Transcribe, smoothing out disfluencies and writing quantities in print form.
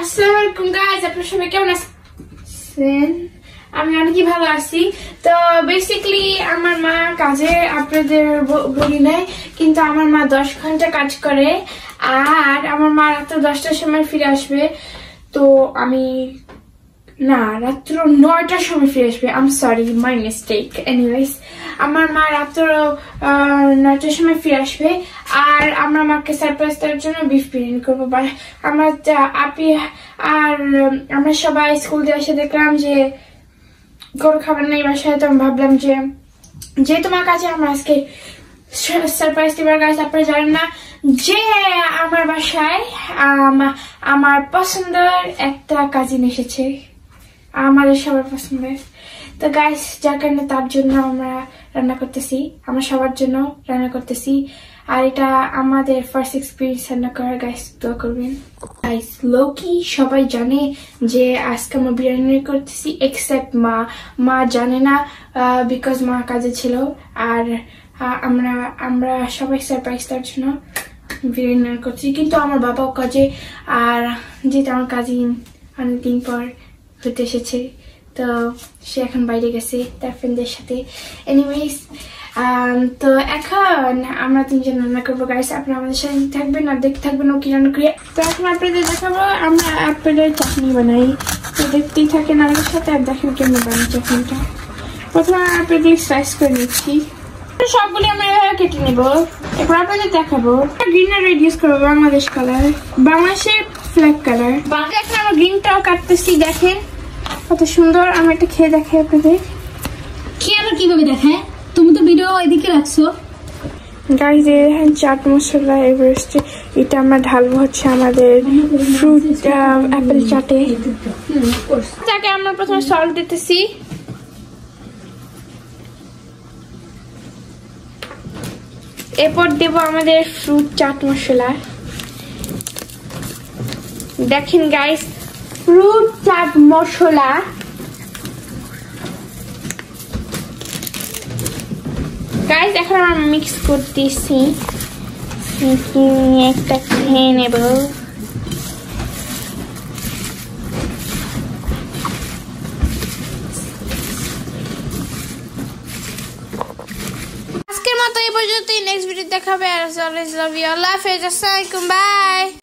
আসসালামু আলাইকুম গাইস, আপনারা সবাই কেমন আছেন? আমি অনেকই ভালো আছি। তো বেসিক্যালি আমার মা কাজে আপনাদের বলি নাই, কিন্তু আমার মা 10 ঘন্টা কাজ করে আর আমার মা রাত 10টার সময় ফিরে আসবে। তো আমি না, রাত্র 9টার সময় ফিরে আসবে। I am sorry, my mistake. Anyways, আমার মা রাত্র 9টার সময় ফিরে আসবে আর আমরা মাকে সারপ্রাইজ দেওয়ার জন্য বিফ বিরিয়ানি করবো। আমার আপি আর আমরা সবাই স্কুল দিয়ে এসে দেখলাম যে কোনো খাবার নেই বাসায়। তো আমি ভাবলাম যে যেহেতু আমার কাছে আমরা আজকে সারপ্রাইজ দিবার গাইস, আপনারা জানেন না যে আমার বাসায় আমার পছন্দের একটা কাজিন এসেছে, আমাদের সবার পছন্দের। তো গাইস, যার কারণে তার জন্য আমরা রান্না করতেছি, আমরা সবার জন্য রান্না করতেছি। আর এটা আমাদের ফার্স্ট এক্সপিরিয়েন্স রান্না করার। গাইস দোয়া করবেন। গাইস লোকি সবাই জানে যে আজকে আমরা বিরিয়ানি করতেছি, এক্সেপ্ট মা জানে না বিকজ মা কাজে ছিল। আর আমরা সবাই সারপ্রাইজ দেওয়ার জন্য বিরিয়ানি করছি, কিন্তু আমার বাবাও কাজে। আর যেহেতু আমার কাজিন অনেকদিন পর ঘুরতে এসেছে, তো সে এখন বাইরে গেছে তার ফ্রেন্ডদের সাথে। এনিওয়েজ, তো এখন আমরা 3 জন রান্না করবো। গাইস আপনারা আমাদের সাথে থাকবেন আর দেখতে থাকবেন ও কি রান্না করি। তো এখন আপনাদের দেখাবো আমরা আপেলের চাটনি বানাই। তো দেখতেই থাকেন আমাদের সাথে আর দেখেন কেমন বানাই চাটনিটা। প্রথমে আপেল স্লাইস করে নিচ্ছি, সবগুলি আমরা এভাবে কেটে নেব। এরপর আপনাদের দেখাবো গ্রিন আর রেড ইউজ করবো, বাংলাদেশ কালার, বাংলাদেশের ফ্ল্যাগ কালার। এখন আমরা গ্রিনটাও কাটতেছি, দেখেন কত সুন্দর। আমি একটা খেয়ে দেখাই আপনাদের। খেয়ে আবার কিভাবে দেখায়? তুমি তো ভিডিও এদিকে রাখছো। গাইস দেখেন চাট মশলা এভারেস্ট, এটা আমরা ঢালবো হচ্ছে আমাদের ফ্রুট অ্যাপেল চাটে। তাকে আমরা প্রথমে সল্ট দিতেছি, এরপর দেব আমাদের ফ্রুট চাট মশলা। দেখেন guys, fruit chaat masala. Guys এখন আমরা মিক্স করতেছি, একটা খেয়ে নেব। আজকের মতো এই পর্যন্তই, নেক্সট ভিডিও দেখাবে। আর অলওয়েজ লাভ ইউ, আল্লাহ হাফেজ, আসসালামু আলাইকুম, বাই।